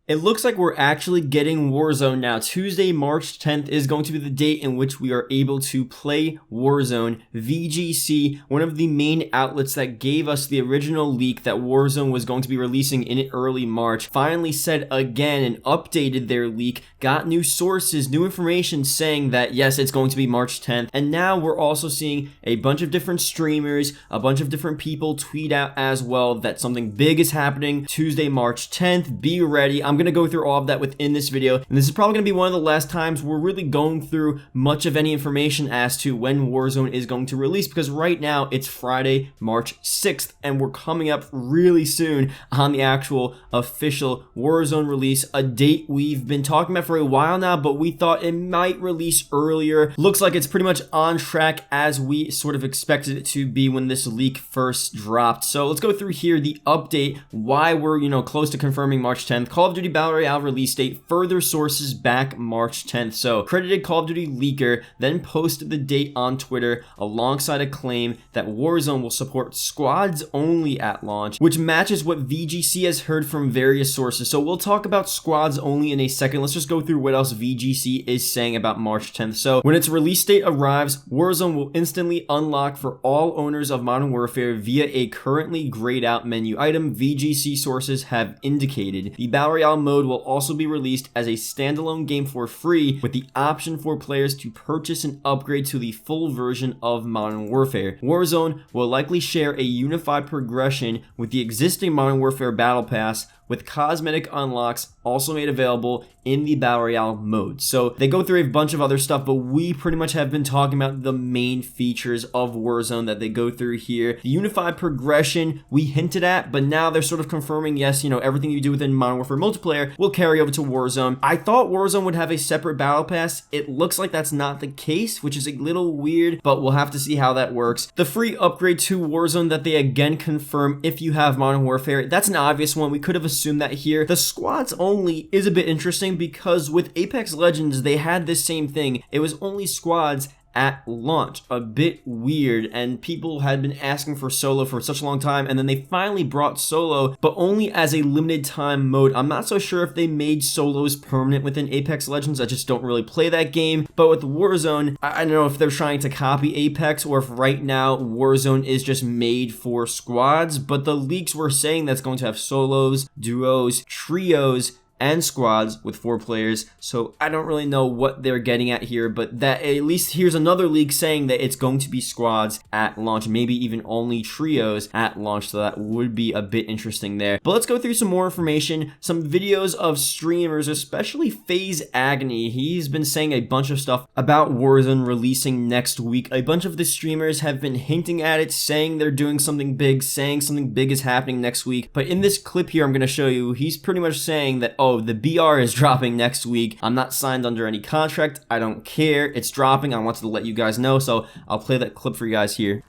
It looks like we're actually getting Warzone now. Tuesday, March 10th is going to be the date in which we are able to play Warzone. VGC, one of the main outlets that gave us the original leak that Warzone was going to be releasing in early March, finally said again and updated their leak, got new sources, new information saying that yes, it's going to be March 10th. And now we're also seeing a bunch of different streamers, a bunch of different people tweet out as well that something big is happening Tuesday, March 10th. Be ready. I'm going to go through all of that within this video, and this is probably going to be one of the last times we're really going through much of any information as to when Warzone is going to release, because right now it's Friday, March 6th, and we're coming up really soon on the actual official Warzone release, a date we've been talking about for a while now, but we thought it might release earlier. Looks like it's pretty much on track as we sort of expected it to be when this leak first dropped. So let's go through here the update, why we're, close to confirming March 10th. Call of Duty Battle Royale release date, further sources back March 10th. So credited Call of Duty leaker then posted the date on Twitter alongside a claim that Warzone will support squads only at launch, which matches what VGC has heard from various sources. So we'll talk about squads only in a second. Let's just go through what else VGC is saying about March 10th. So when its release date arrives, Warzone will instantly unlock for all owners of Modern Warfare via a currently grayed out menu item, VGC sources have indicated. The Battle Royale mode will also be released as a standalone game for free, with the option for players to purchase and upgrade to the full version of Modern Warfare. Warzone will likely share a unified progression with the existing Modern Warfare Battle Pass, with cosmetic unlocks also made available in the Battle Royale mode. So they go through a bunch of other stuff, but we pretty much have been talking about the main features of Warzone that they go through here. The unified progression we hinted at, but now they're sort of confirming, yes, everything you do within Modern Warfare multiplayer will carry over to Warzone. I thought Warzone would have a separate battle pass. It looks like that's not the case, which is a little weird, but we'll have to see how that works. The free upgrade to Warzone that they again confirm if you have Modern Warfare, that's an obvious one. We could have assume that here. The squads only is a bit interesting because with Apex Legends, they had this same thing. It was only squads at launch. A bit weird, and people had been asking for solo for such a long time, and then they finally brought solo, but only as a limited time mode. I'm not so sure if they made solos permanent within Apex Legends. I just don't really play that game. But with Warzone, I don't know if they're trying to copy Apex or if right now Warzone is just made for squads, but the leaks were saying that's going to have solos, duos, trios, and squads with 4 players. So I don't really know what they're getting at here, but that at least here's another leak saying that it's going to be squads at launch, maybe even only trios at launch. So that would be a bit interesting there. But let's go through some more information, some videos of streamers, especially FaZe Agony. He's been saying a bunch of stuff about Warzone releasing next week. A bunch of the streamers have been hinting at it, saying they're doing something big, saying something big is happening next week. But in this clip here I'm going to show you, he's pretty much saying that, oh, the BR is dropping next week. I'm not signed under any contract. I don't care. It's dropping. I wanted to let you guys know, so I'll play that clip for you guys here.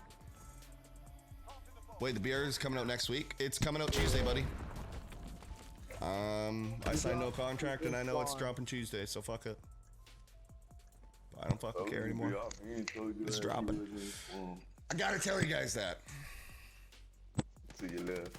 Wait, the BR is coming out next week? It's coming out Tuesday, buddy. I signed no contract and I know it's dropping Tuesday, so fuck it. I don't fucking care anymore. It's dropping. I gotta tell you guys that. To your left.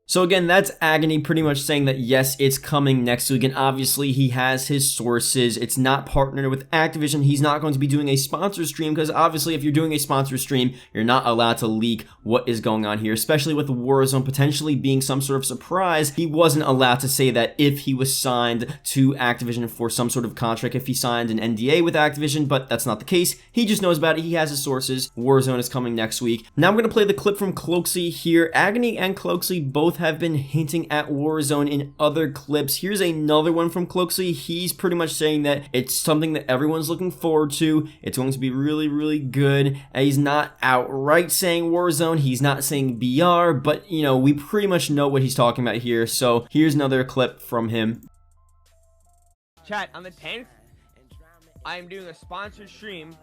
So again, that's Agony pretty much saying that yes, it's coming next week, and obviously he has his sources. It's not partnered with Activision. He's not going to be doing a sponsor stream, because obviously if you're doing a sponsor stream, you're not allowed to leak what is going on here, especially with Warzone potentially being some sort of surprise. He wasn't allowed to say that if he was signed to Activision for some sort of contract, if he signed an NDA with Activision, but that's not the case. He just knows about it. He has his sources. Warzone is coming next week. Now I'm going to play the clip from Cloakzy here. Agony and Cloakzy both have been hinting at Warzone in other clips. Here's another one from Cloakzy. He's pretty much saying that it's something that everyone's looking forward to. It's going to be really, really good. And he's not outright saying Warzone. He's not saying BR, but we pretty much know what he's talking about here. So here's another clip from him. Chat, on the 10th, I am doing a sponsored stream.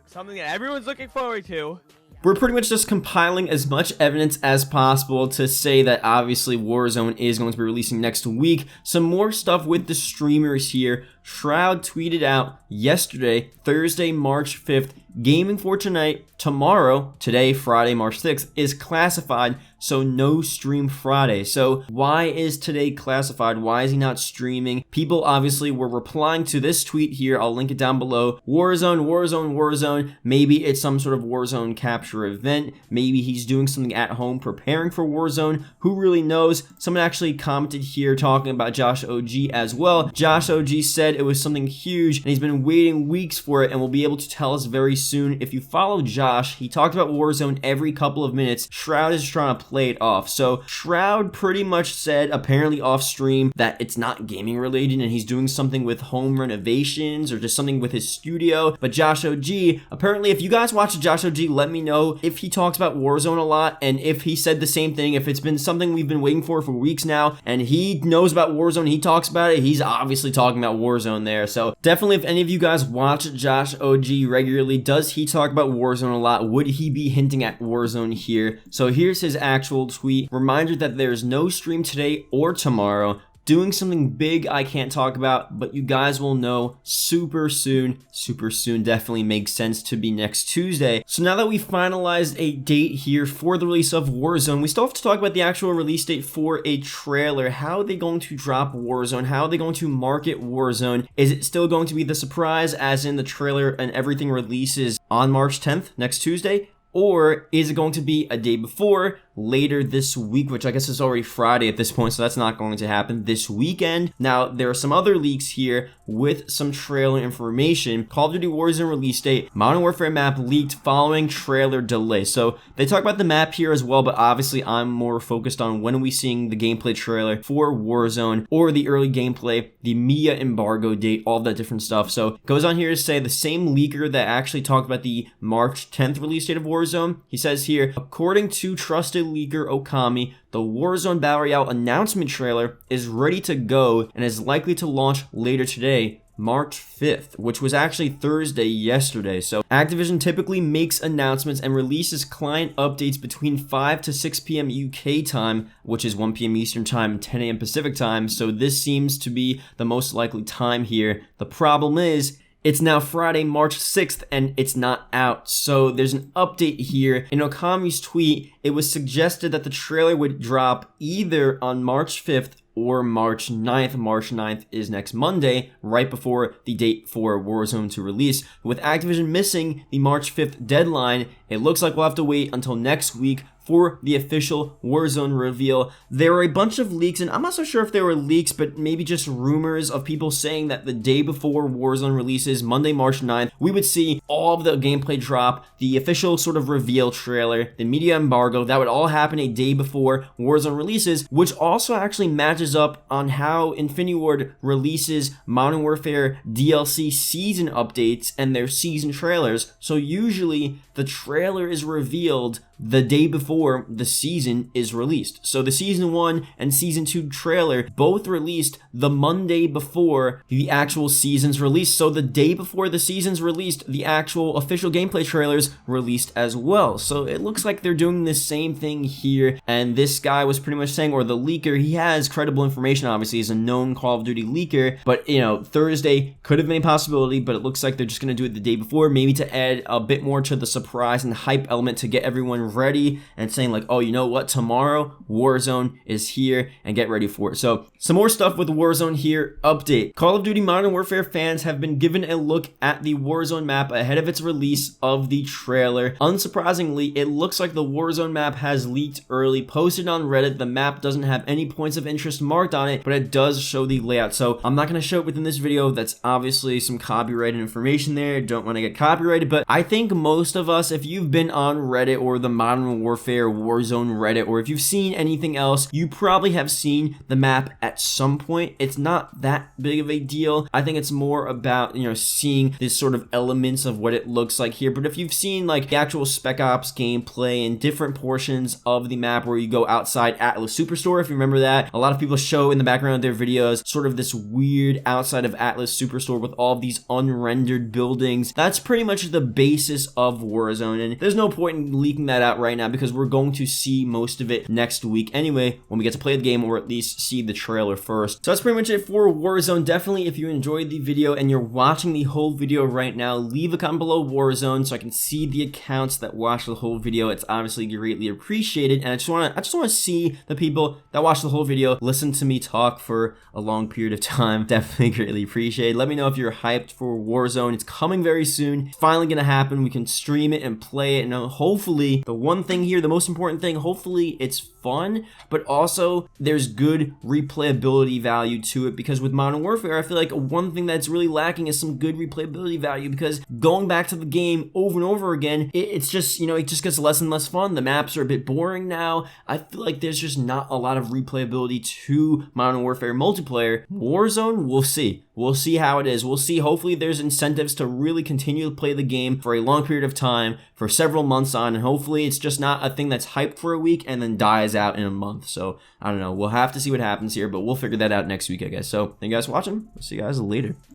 Something that everyone's looking forward to. We're pretty much just compiling as much evidence as possible to say that obviously Warzone is going to be releasing next week. Some more stuff with the streamers here. Shroud tweeted out yesterday, Thursday, March 5th, gaming for tonight, tomorrow, today, Friday, March 6th, is classified, so no stream Friday. So why is today classified? Why is he not streaming? People obviously were replying to this tweet here. I'll link it down below. Warzone, Warzone, Warzone. Maybe it's some sort of Warzone capture event. Maybe he's doing something at home preparing for Warzone. Who really knows? Someone actually commented here talking about Josh OG as well. Josh OG said it was something huge and he's been waiting weeks for it and will be able to tell us very soon. If you follow Josh, he talked about Warzone every couple of minutes. Shroud is trying to play it off. So Shroud pretty much said, apparently off stream, that it's not gaming related and he's doing something with home renovations or just something with his studio. But Josh OG, apparently, if you guys watch Josh OG, let me know if he talks about Warzone a lot and if he said the same thing, if it's been something we've been waiting for weeks now and he knows about Warzone, he talks about it, he's obviously talking about Warzone there. So definitely, if any of you guys watch Josh OG regularly, does he talk about Warzone a lot? Would he be hinting at Warzone here? So here's his actual tweet. Reminder that there's no stream today or tomorrow. Doing something big I can't talk about, but you guys will know super soon. Super soon definitely makes sense to be next Tuesday. So now that we finalized a date here for the release of Warzone, we still have to talk about the actual release date for a trailer. How are they going to drop Warzone? How are they going to market Warzone? Is it still going to be the surprise as in the trailer and everything releases on March 10th, next Tuesday? Or is it going to be a day before, later this week, which I guess is already Friday at this point, so that's not going to happen this weekend. Now, there are some other leaks here with some trailer information. Call of Duty Warzone release date, Modern Warfare map leaked following trailer delay. So they talk about the map here as well, but obviously I'm more focused on when are we seeing the gameplay trailer for Warzone or the early gameplay, the media embargo date, all that different stuff. So it goes on here to say the same leaker that actually talked about the March 10th release date of Warzone. He says here, according to trusted leaker Okami, the Warzone Battle Royale announcement trailer is ready to go and is likely to launch later today, March 5th, which was actually Thursday yesterday. So Activision typically makes announcements and releases client updates between 5 to 6 p.m. UK time, which is 1 p.m. Eastern time, 10 a.m. Pacific time. So this seems to be the most likely time here. The problem is, it's now Friday, March 6th, and it's not out. So there's an update here. In Okami's tweet, it was suggested that the trailer would drop either on March 5th or March 9th. March 9th is next Monday, right before the date for Warzone to release. With Activision missing the March 5th deadline, it looks like we'll have to wait until next week for the official Warzone reveal. There were a bunch of leaks, and I'm not so sure if they were leaks, but maybe just rumors of people saying that the day before Warzone releases, Monday, March 9th, we would see all of the gameplay drop, the official sort of reveal trailer, the media embargo. That would all happen a day before Warzone releases, which also actually matches up on how Infinity Ward releases Modern Warfare DLC season updates and their season trailers. So usually the trailer is revealed the day before the season is released. So the season 1 and season 2 trailer both released the Monday before the actual season's release. So the day before the season's released, the actual official gameplay trailers released as well. So it looks like they're doing the same thing here. And this guy was pretty much saying, or the leaker, he has credible information, obviously, he's a known Call of Duty leaker, but you know, Thursday could have been a possibility, but it looks like they're just going to do it the day before, maybe to add a bit more to the surprise and hype element to get everyone ready and saying like, oh, you know what, tomorrow Warzone is here and get ready for it. So some more stuff with Warzone here. Update: Call of Duty Modern Warfare fans have been given a look at the Warzone map ahead of its release of the trailer. Unsurprisingly, it looks like the Warzone map has leaked early. Posted on Reddit, the map doesn't have any points of interest marked on it, but it does show the layout. So I'm not going to show it within this video. That's obviously some copyrighted information there. Don't want to get copyrighted, but I think most of us, if you've been on Reddit or the Modern Warfare Warzone Reddit, or if you've seen anything else, you probably have seen the map at some point. It's not that big of a deal. I think it's more about, you know, seeing this sort of elements of what it looks like here. But if you've seen like the actual Spec Ops gameplay and different portions of the map where you go outside Atlas Superstore, if you remember that, a lot of people show in the background of their videos sort of this weird outside of Atlas Superstore with all of these unrendered buildings. That's pretty much the basis of Warzone, and there's no point in leaking that out right now because we're going to see most of it next week anyway when we get to play the game, or at least see the trailer first. So that's pretty much it for Warzone. Definitely, if you enjoyed the video and you're watching the whole video right now, leave a comment below Warzone so I can see the accounts that watch the whole video. It's obviously greatly appreciated, and I just want to see the people that watch the whole video listen to me talk for a long period of time. Definitely greatly appreciated. Let me know if you're hyped for Warzone. It's coming very soon. It's finally gonna happen. We can stream it and play it, and hopefully the one thing here, the most important thing, hopefully it's fun, but also there's good replayability value to it, because with Modern Warfare, I feel like one thing that's really lacking is some good replayability value, because going back to the game over and over again, it's just, you know, it just gets less and less fun. The maps are a bit boring now. I feel like there's just not a lot of replayability to Modern Warfare multiplayer. Warzone, we'll see. We'll see how it is. We'll see. Hopefully there's incentives to really continue to play the game for a long period of time, for several months on, and hopefully it's just not a thing that's hyped for a week and then dies out in a month. So I don't know. We'll have to see what happens here, but we'll figure that out next week, I guess. So thank you guys for watching. We'll see you guys later.